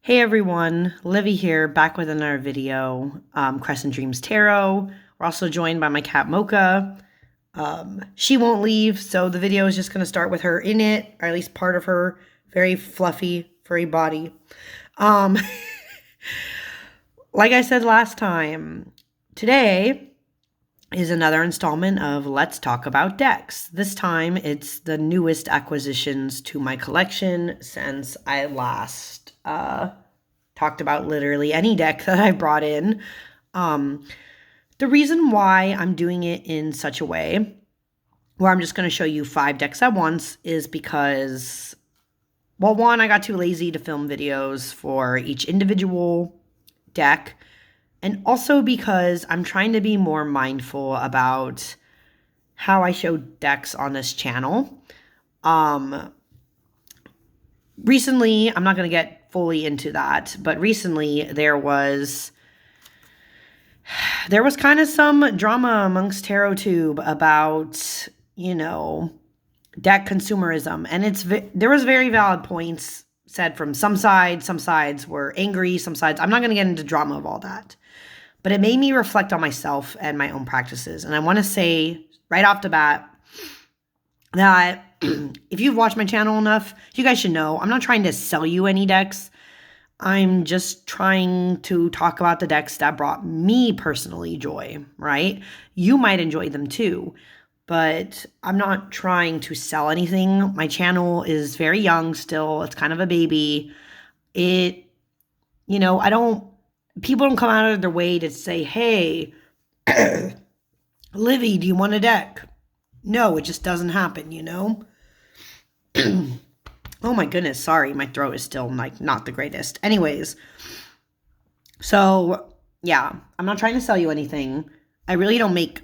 Hey everyone, Livy here, back with another video, Crescent Dreams Tarot. We're also joined by my cat Mocha. She won't leave, so the video is just going to start with her in it, or at least part of her very fluffy, furry body. Like I said last time, today is another installment of Let's Talk About Decks. This time, it's the newest acquisitions to my collection since I last talked about literally any deck that I brought in. The reason why I'm doing it in such a way where I'm just going to show you 5 decks at once is because, well, one, I got too lazy to film videos for each individual deck, and also because I'm trying to be more mindful about how I show decks on this channel. Recently, I'm not going to get fully into that, but recently there was kind of some drama amongst TarotTube about, deck consumerism, and there was very valid points said from some sides. Some sides were angry, some sides, I'm not going to get into drama of all that, but it made me reflect on myself and my own practices. And I want to say right off the bat that if you've watched my channel enough, you guys should know I'm not trying to sell you any decks. I'm just trying to talk about the decks that brought me personally joy, right? You might enjoy them too, but I'm not trying to sell anything. My channel is very young still. It's kind of a baby. People don't come out of their way to say, hey, Livy, do you want a deck? No, it just doesn't happen, Oh my goodness, sorry, my throat is still not the greatest. Anyways, so yeah, I'm not trying to sell you anything. I really don't make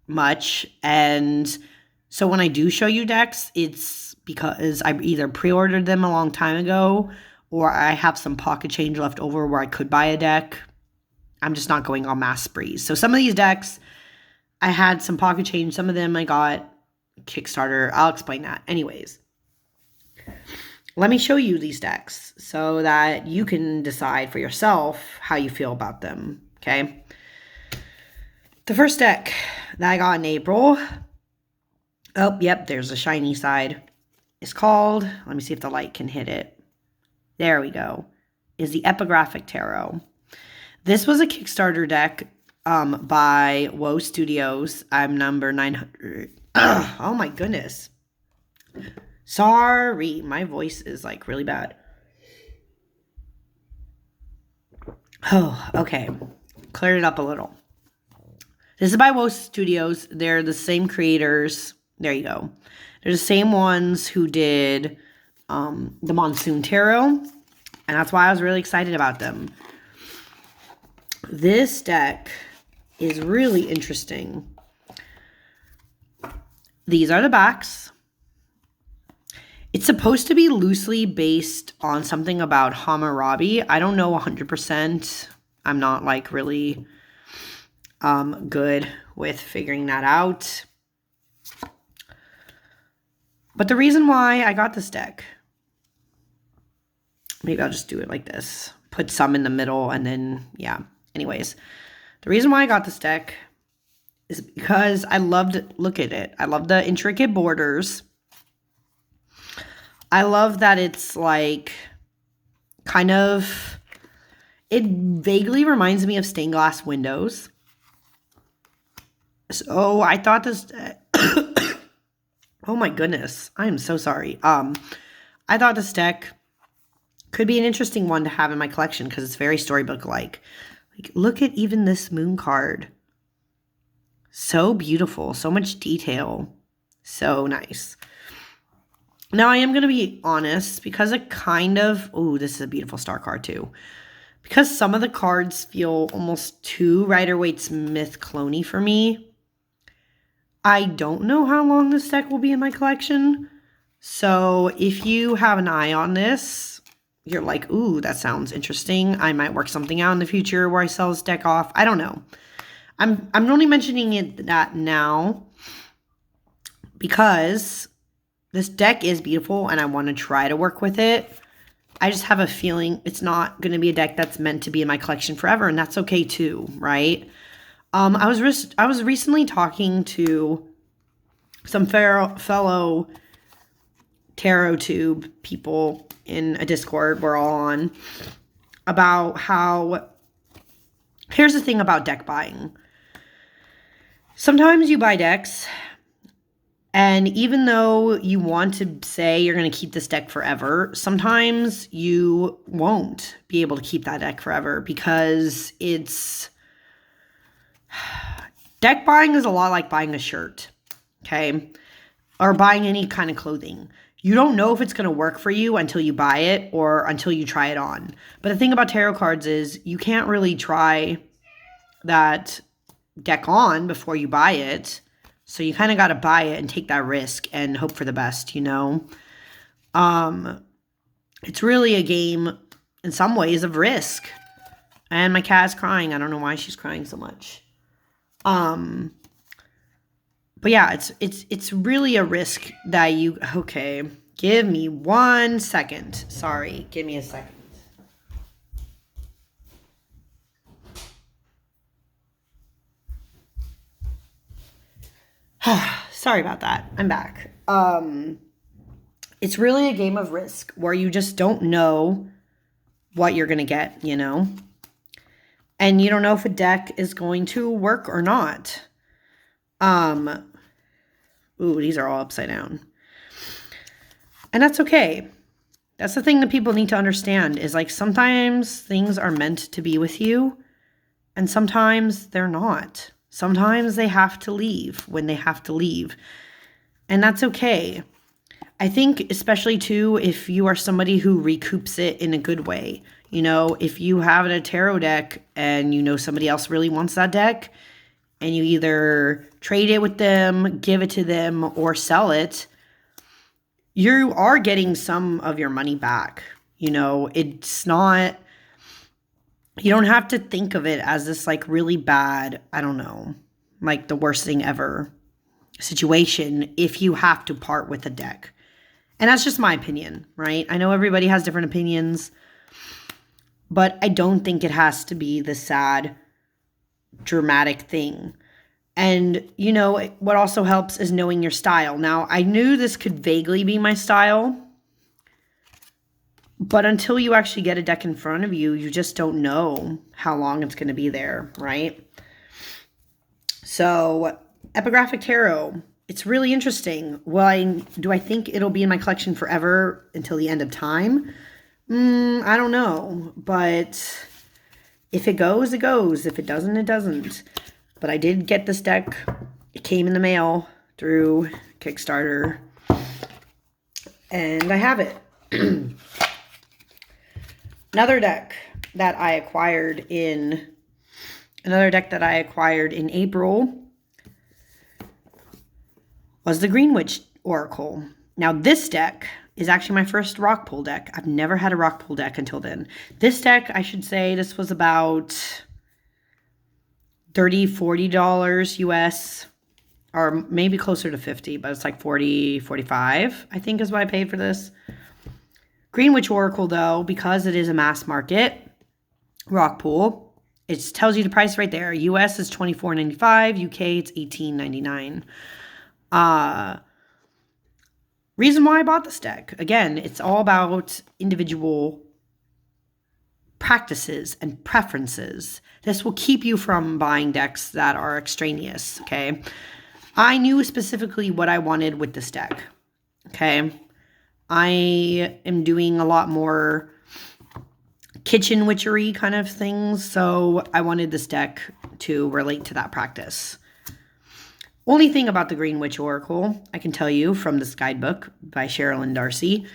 much, and so when I do show you decks, it's because I either pre-ordered them a long time ago, or I have some pocket change left over where I could buy a deck. I'm just not going on mass sprees. So some of these decks, I had some pocket change. Some of them I got Kickstarter. I'll explain that. Anyways, let me show you these decks so that you can decide for yourself how you feel about them, okay? The first deck that I got in April, oh, yep, there's a shiny side, is called, let me see if the light can hit it. There we go, is the Epigraphic Tarot. This was a Kickstarter deck by Woe Studios. I'm number 900. Oh my goodness. Sorry, my voice is really bad. Oh, okay. Cleared it up a little. This is by Woe Studios. They're the same creators. There you go. They're the same ones who did the Monsoon Tarot, and that's why I was really excited about them. This deck is really interesting. These are the backs. It's supposed to be loosely based on something about Hammurabi. I don't know 100%. I'm not really good with figuring that out. But the reason why I got this deck, maybe I'll just do it like this. Put some in the middle and then, yeah. Anyways, the reason why I got this deck is because look at it. I love the intricate borders. I love that it's it vaguely reminds me of stained glass windows. So I thought this, oh my goodness, I am so sorry. I thought this deck could be an interesting one to have in my collection because it's very storybook-like. Look at even this moon card. So beautiful, so much detail, so nice. Now, I am going to be honest, because it this is a beautiful star card too. Because some of the cards feel almost too Rider-Waite-Smith clone-y for me. I don't know how long this deck will be in my collection. So if you have an eye on this, you're like, ooh, that sounds interesting. I might work something out in the future where I sell this deck off. I don't know. I'm only mentioning that now because this deck is beautiful and I want to try to work with it. I just have a feeling it's not going to be a deck that's meant to be in my collection forever, and that's okay too, right? I was recently talking to some fellow tarot tube people in a Discord we're all on about how, here's the thing about deck buying. Sometimes you buy decks, and even though you want to say you're going to keep this deck forever, sometimes you won't be able to keep that deck forever because deck buying is a lot like buying a shirt, okay? Or buying any kind of clothing. You don't know if it's going to work for you until you buy it or until you try it on. But the thing about tarot cards is you can't really try that deck on before you buy it. So you kind of got to buy it and take that risk and hope for the best, you know? It's really a game in some ways of risk. And my cat is crying. I don't know why she's crying so much. But yeah, it's really a risk that you, okay, give me 1 second. Sorry, give me a second. Sorry about that. I'm back. It's really a game of risk where you just don't know what you're going to get, you know? And you don't know if a deck is going to work or not. Ooh, these are all upside down. And that's okay. That's the thing that people need to understand is like sometimes things are meant to be with you and sometimes they're not. Sometimes they have to leave when they have to leave. And that's okay. I think especially too if you are somebody who recoups it in a good way. You know, if you have a tarot deck and you know somebody else really wants that deck and you either trade it with them, give it to them, or sell it, you are getting some of your money back. You know, it's not, you don't have to think of it as this like really bad, I don't know, like the worst thing ever situation if you have to part with a deck. And that's just my opinion, right? I know everybody has different opinions, but I don't think it has to be the sad, dramatic thing. And, you know, what also helps is knowing your style. Now, I knew this could vaguely be my style, but until you actually get a deck in front of you, you just don't know how long it's going to be there, right? So, Epigraphic Tarot, it's really interesting. Do I think it'll be in my collection forever until the end of time? I don't know, but if it goes, it goes. If it doesn't, it doesn't. But I did get this deck. It came in the mail through Kickstarter. And I have it. Another deck that I acquired in April was the Greenwich Oracle. Now this deck is actually my first rock pool deck. I've never had a rock pool deck until then. This deck, I should say, this was about $30, $40 US, or maybe closer to 50, but it's like 40, 45, I think is what I paid for this. Greenwich Oracle, though, because it is a mass market rock pool, it tells you the price right there. US is $24.95, UK it's $18.99. Reason why I bought this deck, again, it's all about individual practices and preferences. This will keep you from buying decks that are extraneous, okay? I knew specifically what I wanted with this deck, okay? I am doing a lot more kitchen witchery kind of things, so I wanted this deck to relate to that practice. Only thing about the Greenwich Oracle, I can tell you from this guidebook by Sherilyn Darcy,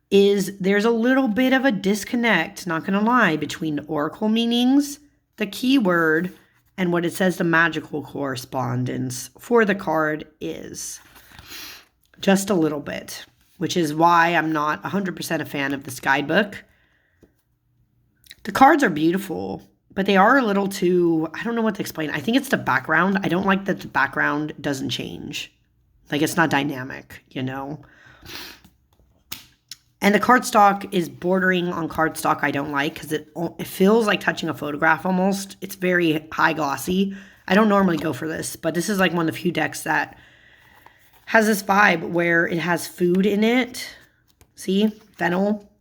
is there's a little bit of a disconnect, not going to lie, between the oracle meanings, the keyword, and what it says the magical correspondence for the card is. Just a little bit, which is why I'm not 100% a fan of this guidebook. The cards are beautiful, but they are a little too, I don't know what to explain. I think it's the background. I don't like that the background doesn't change. Like, it's not dynamic, you know? And the cardstock is bordering on cardstock I don't like because it feels like touching a photograph almost. It's very high glossy. I don't normally go for this, but this is like one of the few decks that has this vibe where it has food in it. See? Fennel.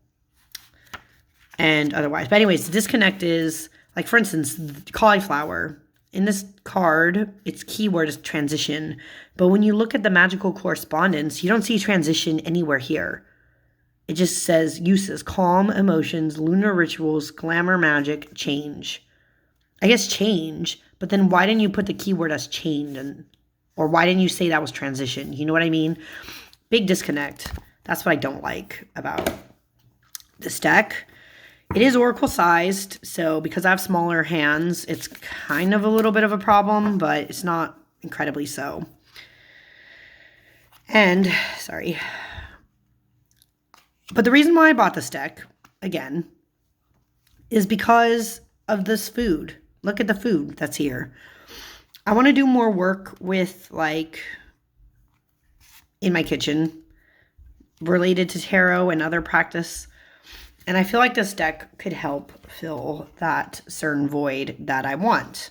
And otherwise. But anyways, the disconnect is, like for instance, cauliflower. In this card, its keyword is transition. But when you look at the magical correspondence, you don't see transition anywhere here. It just says uses, calm, emotions, lunar rituals, glamour, magic, change. I guess change, but then why didn't you put the keyword as change? Or why didn't you say that was transition? You know what I mean? Big disconnect. That's what I don't like about this deck. It is oracle sized, so because I have smaller hands, it's kind of a little bit of a problem, but it's not incredibly so. And, sorry. But the reason why I bought this deck, again, is because of this food. Look at the food that's here. I want to do more work with, like, in my kitchen, related to tarot and other practice. And I feel like this deck could help fill that certain void that I want.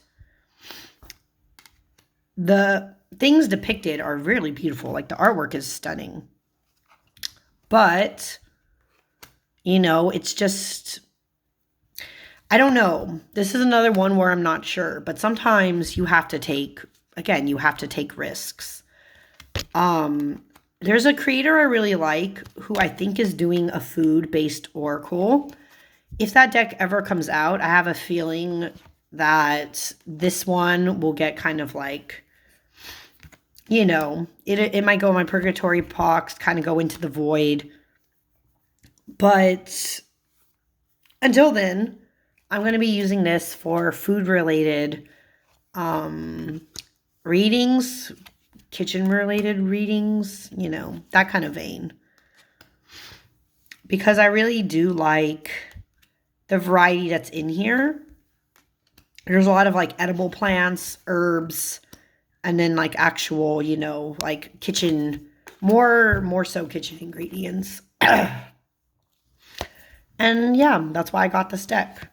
The things depicted are really beautiful. Like, the artwork is stunning. But, you know, it's just, I don't know. This is another one where I'm not sure. But sometimes you have to take, again, you have to take risks. There's a creator I really like who I think is doing a food-based oracle. If that deck ever comes out, I have a feeling that this one will get kind of like, you know, it might go in my purgatory box, kind of go into the void. But until then, I'm going to be using this for food-related readings, kitchen-related readings, you know, that kind of vein. Because I really do like the variety that's in here. There's a lot of, like, edible plants, herbs, and then, like, actual, you know, like, kitchen, more so kitchen ingredients. And, yeah, that's why I got this deck.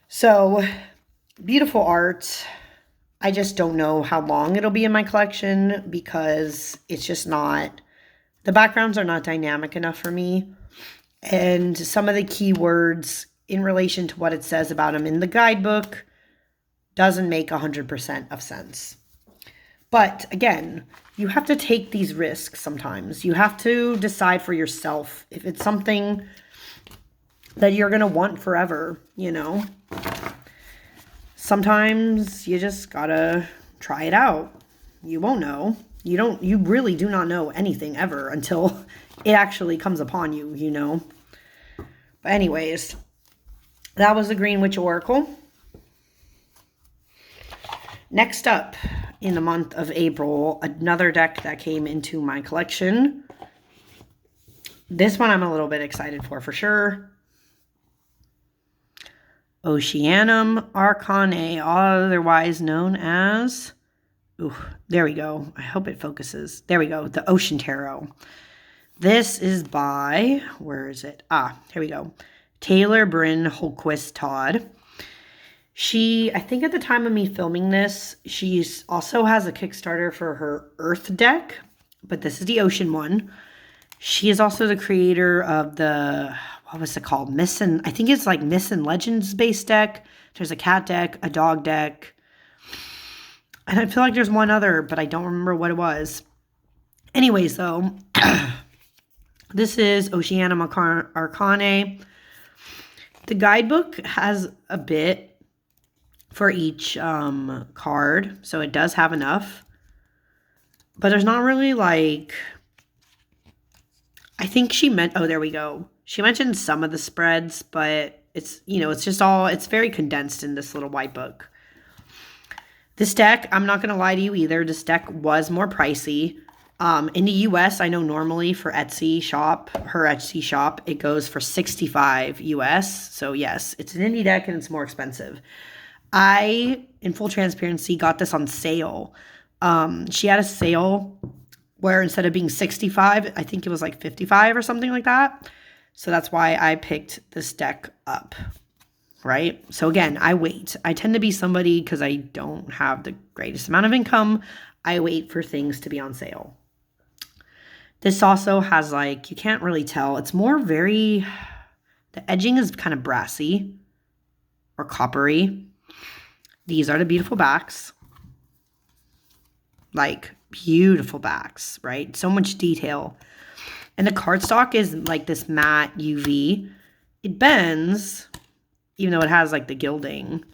So, beautiful art. I just don't know how long it'll be in my collection because it's just not, the backgrounds are not dynamic enough for me. And some of the keywords in relation to what it says about them in the guidebook doesn't make 100% of sense. But again, you have to take these risks sometimes. You have to decide for yourself if it's something that you're going to want forever, you know. Sometimes you just gotta try it out. You won't know. You really do not know anything ever until it actually comes upon you, you know. But anyways, that was the Greenwich Oracle. Next up, in the month of April, another deck that came into my collection. This one I'm a little bit excited for sure. Oceanum Arcanae, otherwise known as, there we go. I hope it focuses. There we go. The Ocean Tarot. This is by, where is it? Here we go. Taylor Bryn Holquist Todd. She, I think at the time of me filming this, she also has a Kickstarter for her Earth deck, but this is the Ocean one. She is also the creator of the, what was it called? I think it's like Myths and Legends based deck. There's a cat deck, a dog deck. And I feel like there's one other, but I don't remember what it was. Anyways, though, this is Oceanum Arcanae. The guidebook has a bit for each card, so it does have enough. But there's not really like, I think she meant, oh, there we go. She mentioned some of the spreads, but it's, you know, it's just all, it's very condensed in this little white book. This deck, I'm not going to lie to you either. This deck was more pricey. In the US, I know normally for Etsy shop, her Etsy shop, it goes for $65 US. So yes, it's an indie deck and it's more expensive. I, in full transparency, got this on sale. She had a sale where instead of being 65, I think it was like 55 or something like that. So that's why I picked this deck up, right? So again, I wait. I tend to be somebody, because I don't have the greatest amount of income, I wait for things to be on sale. This also has like, you can't really tell. It's more the edging is kind of brassy or coppery. These are the beautiful backs. Like beautiful backs, right? So much detail. And the cardstock is like this matte UV. It bends, even though it has like the gilding.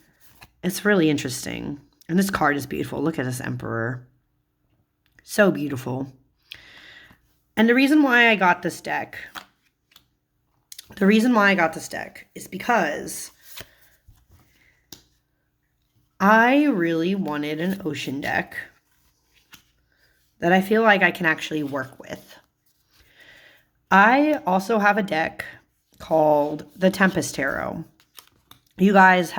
It's really interesting. And this card is beautiful. Look at this Emperor. So beautiful. And the reason why I got this deck is because I really wanted an ocean deck that I feel like I can actually work with. I also have a deck called the Tempest Tarot. You guys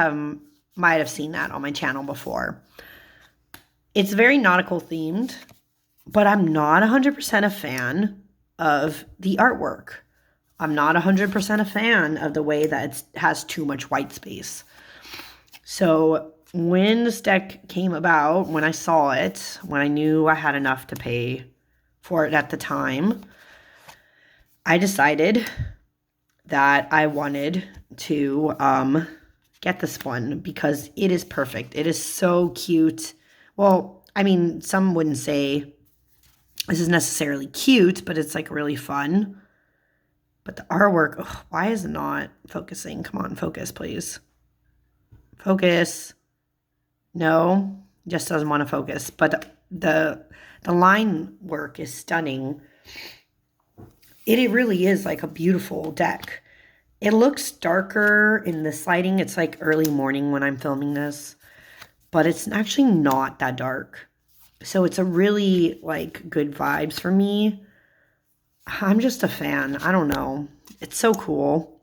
might have seen that on my channel before. It's very nautical themed, but I'm not 100% a fan of the artwork. I'm not 100% a fan of the way that it has too much white space. So when this deck came about, when I saw it, when I knew I had enough to pay for it at the time, I decided that I wanted to get this one because it is perfect. It is so cute. Well, I mean, some wouldn't say this is necessarily cute, but it's like really fun. But the artwork, why is it not focusing? Come on, focus, please. Focus. No, just doesn't want to focus. But the line work is stunning. It really is like a beautiful deck. It looks darker in this lighting. It's like early morning when I'm filming this, but it's actually not that dark. So it's a really like good vibes for me. I'm just a fan. I don't know. It's so cool.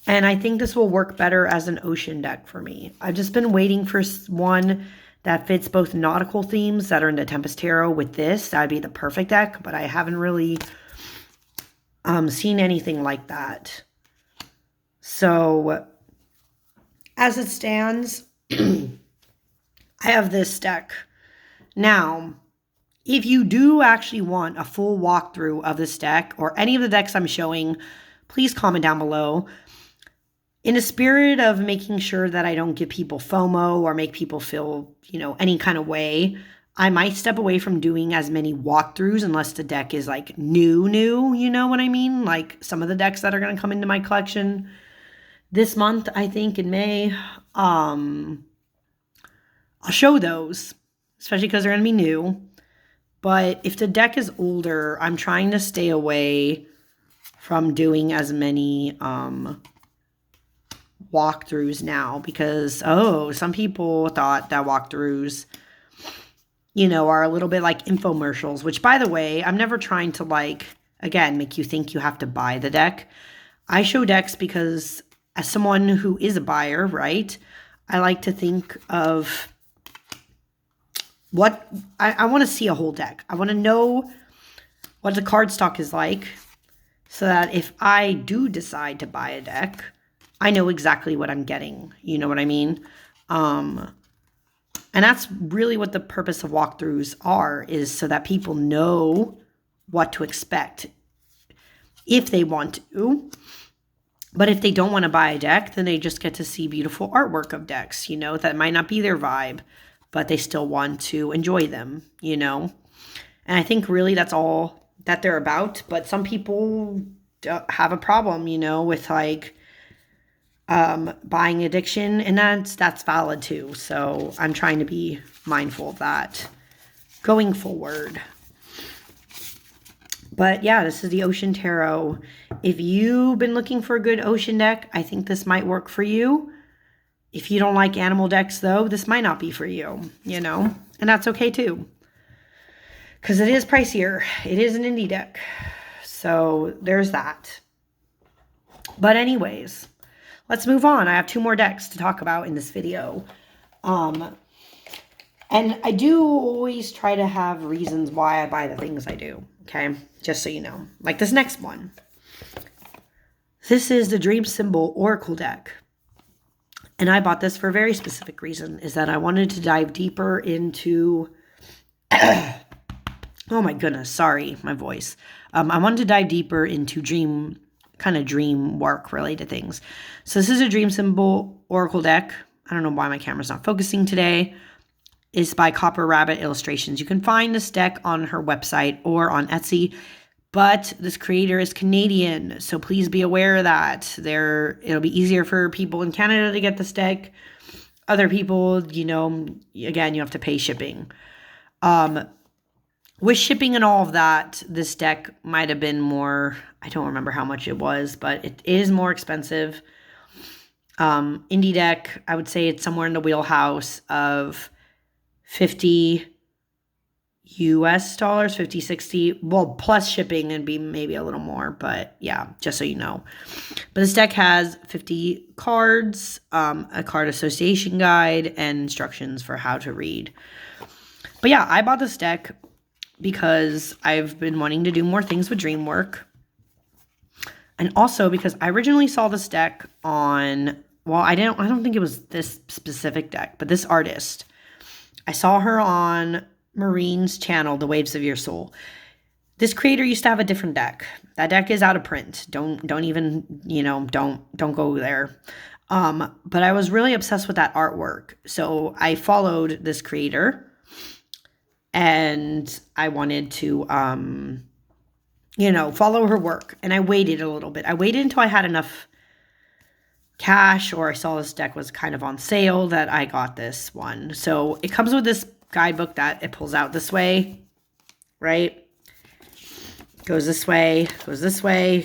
And I think this will work better as an ocean deck for me. I've just been waiting for one that fits both nautical themes that are in the Tempest Tarot with this. That'd be the perfect deck, but I haven't really seen anything like that. So as it stands, I have this deck. Now, if you do actually want a full walkthrough of this deck or any of the decks I'm showing, please comment down below. In a spirit of making sure that I don't give people FOMO or make people feel, any kind of way, I might step away from doing as many walkthroughs unless the deck is like new, you know what I mean? Like some of the decks that are going to come into my collection this month, I think in May, I'll show those, especially because they're going to be new. But if the deck is older, I'm trying to stay away from doing as many walkthroughs now because, some people thought that walkthroughs, are a little bit like infomercials, which, by the way, I'm never trying to, again, make you think you have to buy the deck. I show decks because as someone who is a buyer, right, I like to think of what I want to see a whole deck. I want to know what the cardstock is like so that if I do decide to buy a deck, I know exactly what I'm getting. You know what I mean? And that's really what the purpose of walkthroughs are, is so that people know what to expect if they want to. But if they don't want to buy a deck, then they just get to see beautiful artwork of decks, that might not be their vibe, but they still want to enjoy them, And I think really that's all that they're about. But some people have a problem, with buying addiction, and that's valid too. So I'm trying to be mindful of that going forward. But yeah, this is the Ocean Tarot. If you've been looking for a good ocean deck, I think this might work for you. If you don't like animal decks, though, this might not be for you, And that's okay, too. Because it is pricier. It is an indie deck. So there's that. But anyways, let's move on. I have 2 more decks to talk about in this video. And I do always try to have reasons why I buy the things I do, okay? Just so you know. Like this next one. This is the Dream Symbol Oracle deck. And I bought this for a very specific reason, is that I wanted to dive deeper into... oh my goodness, sorry, my voice. I wanted to dive deeper into dream work related things. So this is a Dream Symbol Oracle deck. I don't know why my camera's not focusing today. It's by Copper Rabbit Illustrations. You can find this deck on her website or on Etsy, but this creator is Canadian, so please be aware of that. It'll be easier for people in Canada to get this deck. Other people, you know, again, you have to pay shipping. With shipping and all of that, this deck might have been more, I don't remember how much it was, but it is more expensive. Indie deck, I would say it's somewhere in the wheelhouse of $50 US, 50, 60, well, plus shipping and be maybe a little more, but yeah, just so you know. But this deck has 50 cards, a card association guide, and instructions for how to read. But yeah, I bought this deck because I've been wanting to do more things with dream work. And also because I originally saw this deck on, well, I don't think it was this specific deck, but this artist. I saw her on Marine's channel, The Waves of Your Soul. This creator used to have a different deck. That deck is out of print. Don't even, you know, don't go there. But I was really obsessed with that artwork. So I followed this creator and I wanted to, you know, follow her work. And I waited a little bit. I waited until I had enough cash, or I saw this deck was kind of on sale, that I got this one. So it comes with this guidebook that it pulls out this way, right? Goes this way,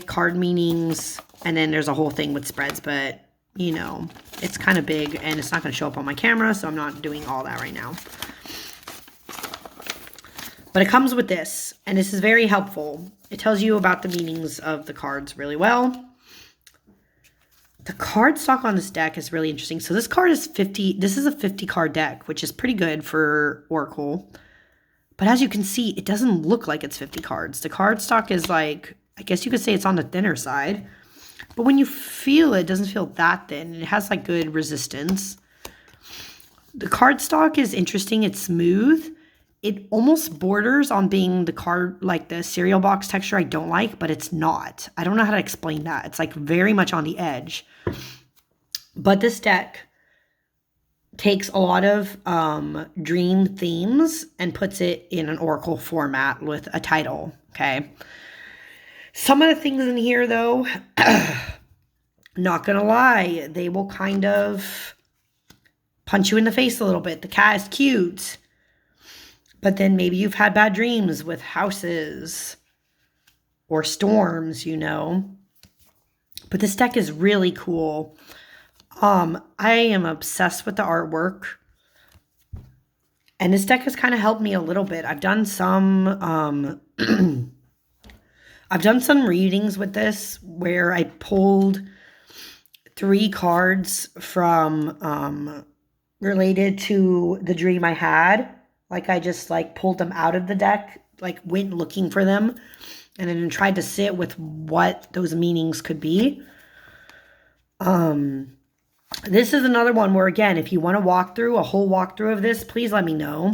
card meanings, and then there's a whole thing with spreads, but you know, it's kind of big and it's not going to show up on my camera, so I'm not doing all that right now. But it comes with this, and this is very helpful. It tells you about the meanings of the cards really well. The card stock on this deck is really interesting. So this card is 50. This is a 50 card deck, which is pretty good for Oracle. But as you can see, it doesn't look like it's 50 cards. The card stock is like, I guess you could say it's on the thinner side. But when you feel it, it doesn't feel that thin. It has like good resistance. The card stock is interesting. It's smooth. It almost borders on being the card, like the cereal box texture I don't like, but it's not. I don't know how to explain that. It's like very much on the edge. But this deck takes a lot of dream themes and puts it in an Oracle format with a title, okay? Some of the things in here, though, not gonna lie, they will kind of punch you in the face a little bit. The cat is cute. But then maybe you've had bad dreams with houses or storms, you know. But this deck is really cool. I am obsessed with the artwork. And this deck has kind of helped me a little bit. I've done some I've done some readings with this where I pulled 3 cards from related to the dream I had. Like I just like pulled them out of the deck, like went looking for them, and then tried to sit with what those meanings could be. This is another one where, again, if you want to walk through a whole walkthrough of this, please let me know.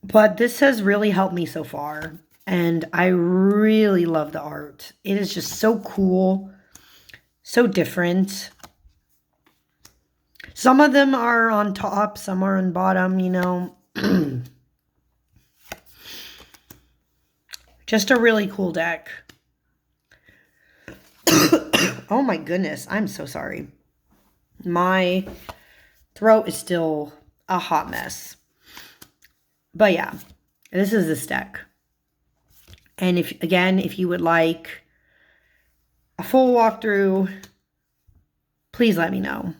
But this has really helped me so far, and I really love the art. It is just so cool, so different. Some of them are on top, some are on bottom, you know. Just a really cool deck. Oh my goodness, I'm so sorry. My throat is still a hot mess. But yeah, this is this deck. And if you would like a full walkthrough, please let me know.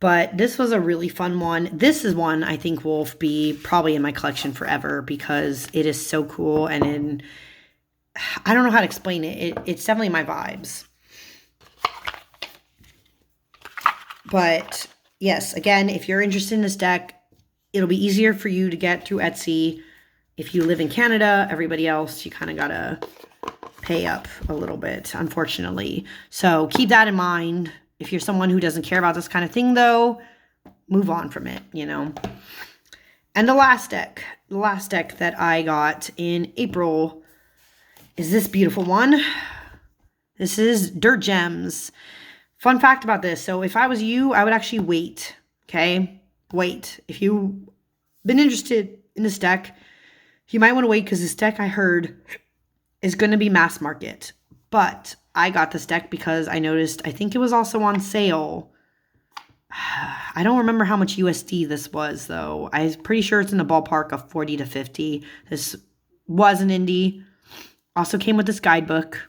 But this was a really fun one. This is one I think will be probably in my collection forever because it is so cool. And I don't know how to explain it. It's definitely my vibes. But yes, again, if you're interested in this deck, it'll be easier for you to get through Etsy. If you live in Canada, everybody else, you kind of got to pay up a little bit, unfortunately. So keep that in mind. If you're someone who doesn't care about this kind of thing, though, move on from it, you know. And the last deck that I got in April is this beautiful one. This is Dirt Gems. Fun fact about this. So if I was you, I would actually wait, okay? Wait. If you've been interested in this deck, you might want to wait because this deck I heard is going to be mass market. But I got this deck because I noticed, I think it was also on sale. I don't remember how much USD this was, though. I'm pretty sure it's in the ballpark of 40 to 50. This was an indie. Also came with this guidebook.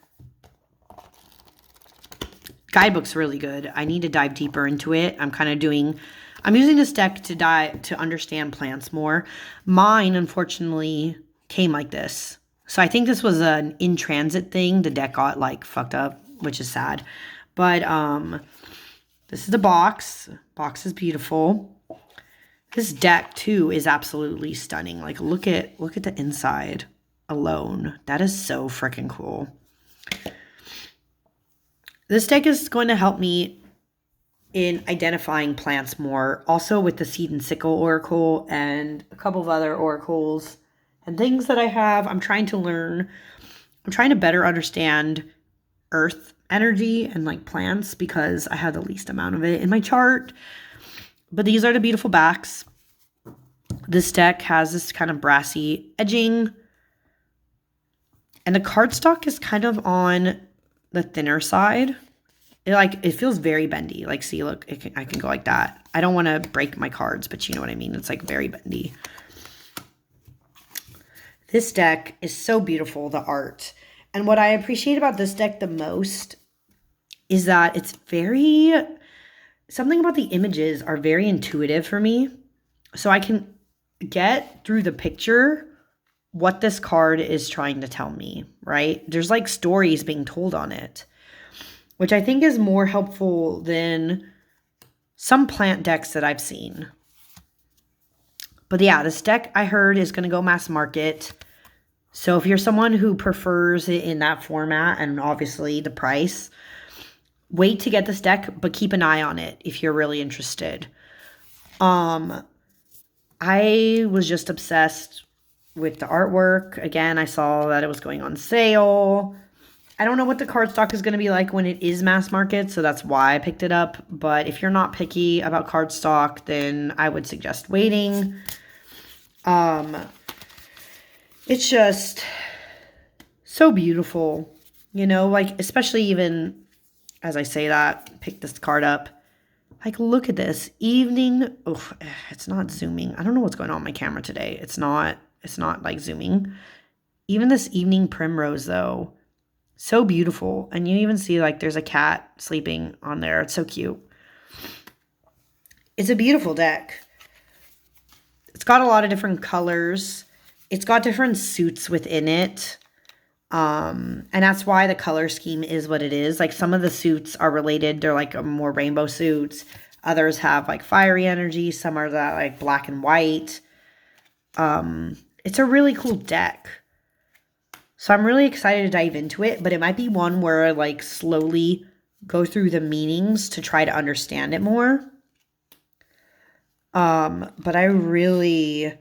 Guidebook's really good. I need to dive deeper into it. I'm using this deck to understand plants more. Mine, unfortunately, came like this. So I think this was an in-transit thing. The deck got, like, fucked up, which is sad. But, this is the box. Box is beautiful. This deck, too, is absolutely stunning. Like, look at the inside alone. That is so freaking cool. This deck is going to help me in identifying plants more. Also with the Seed and Sickle Oracle and a couple of other oracles and things that I have. I'm trying to learn. I'm trying to better understand earth energy and like plants because I have the least amount of it in my chart. But these are the beautiful backs. This deck has this kind of brassy edging. And the cardstock is kind of on the thinner side. It feels very bendy. Like, see, look, I can go like that. I don't want to break my cards, but you know what I mean. It's like very bendy. This deck is so beautiful, the art. And what I appreciate about this deck the most is that it's something about the images are very intuitive for me. So I can get through the picture what this card is trying to tell me, right? There's like stories being told on it, which I think is more helpful than some plant decks that I've seen. But yeah, this deck I heard is going to go mass market. So if you're someone who prefers it in that format and obviously the price, wait to get this deck, but keep an eye on it if you're really interested. I was just obsessed with the artwork. Again, I saw that it was going on sale. I don't know what the cardstock is going to be like when it is mass market, so that's why I picked it up. But if you're not picky about cardstock, then I would suggest waiting. It's just so beautiful, you know, like, especially even as I say that, pick this card up. Like, look at this. Evening. Oh, it's not zooming. I don't know what's going on with my camera today. It's not like zooming. Even this Evening Primrose, though. So beautiful. And you even see, like, there's a cat sleeping on there. It's so cute. It's a beautiful deck. It's got a lot of different colors. It's got different suits within it. And that's why the color scheme is what it is. Like, some of the suits are related. They're like more rainbow suits. Others have like fiery energy. Some are that like black and white. It's a really cool deck. So I'm really excited to dive into it, but it might be one where I like slowly go through the meanings to try to understand it more. But I'm really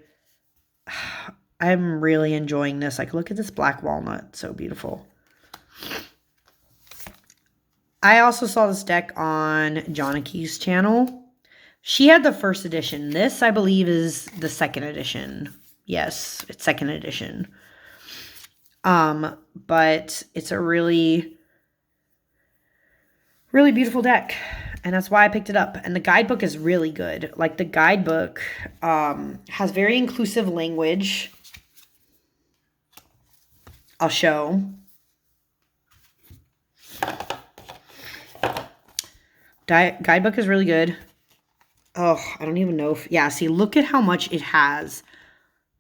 enjoying this. Like, look at this black walnut. So beautiful. I also saw this deck on Joniki's channel. She had the first edition. This, I believe, is the second edition. Yes, it's second edition. But it's a really, really beautiful deck. And that's why I picked it up. And the guidebook is really good. Like, the guidebook has very inclusive language. I'll show. Guidebook is really good. Oh, I don't even know if... Yeah, see, look at how much it has.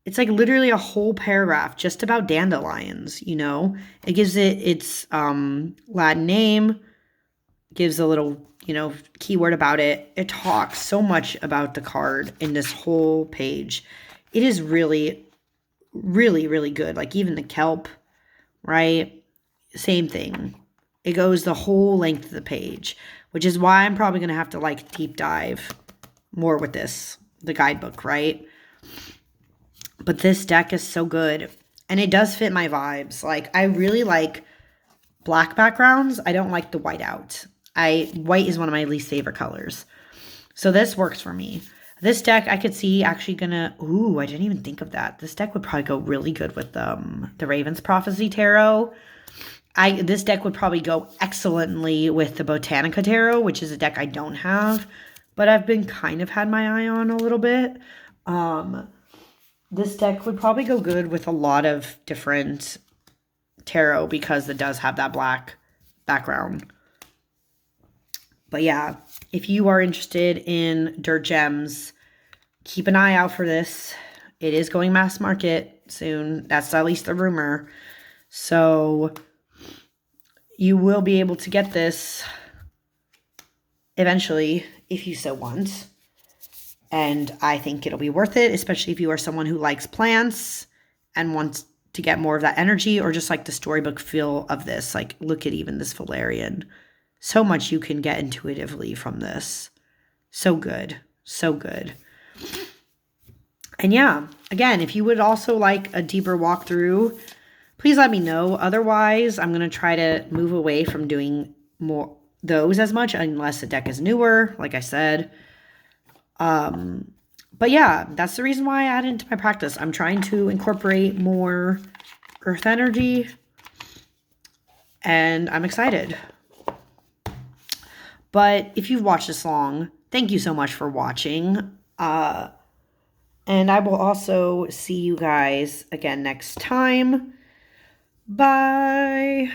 It's like literally a whole paragraph just about dandelions, you know? It gives it its Latin name, gives a little, keyword about it. It talks so much about the card in this whole page. It is really, really, really good. Like even the kelp, right? Same thing. It goes the whole length of the page, which is why I'm probably going to have to like deep dive more with the guidebook, right? But this deck is so good, and it does fit my vibes. Like, I really like black backgrounds. I don't like the white out. White is one of my least favorite colors. So this works for me. This deck I could see actually gonna, I didn't even think of that. This deck would probably go really good with the Raven's Prophecy Tarot. This deck would probably go excellently with the Botanica Tarot, which is a deck I don't have, but I've been kind of had my eye on a little bit. This deck would probably go good with a lot of different tarot because it does have that black background. But yeah, if you are interested in dirt gems, keep an eye out for this. It is going mass market soon. That's at least the rumor. So you will be able to get this eventually if you so want. And I think it'll be worth it, especially if you are someone who likes plants and wants to get more of that energy, or just like the storybook feel of this. Like, look at even this Valerian. So much you can get intuitively from this. So good. So good. And yeah, again, if you would also like a deeper walkthrough, please let me know. Otherwise, I'm going to try to move away from doing more those as much unless the deck is newer, like I said. But yeah, that's the reason why I added into my practice. I'm trying to incorporate more earth energy, and I'm excited. But if you've watched this long, thank you so much for watching. And I will also see you guys again next time. Bye.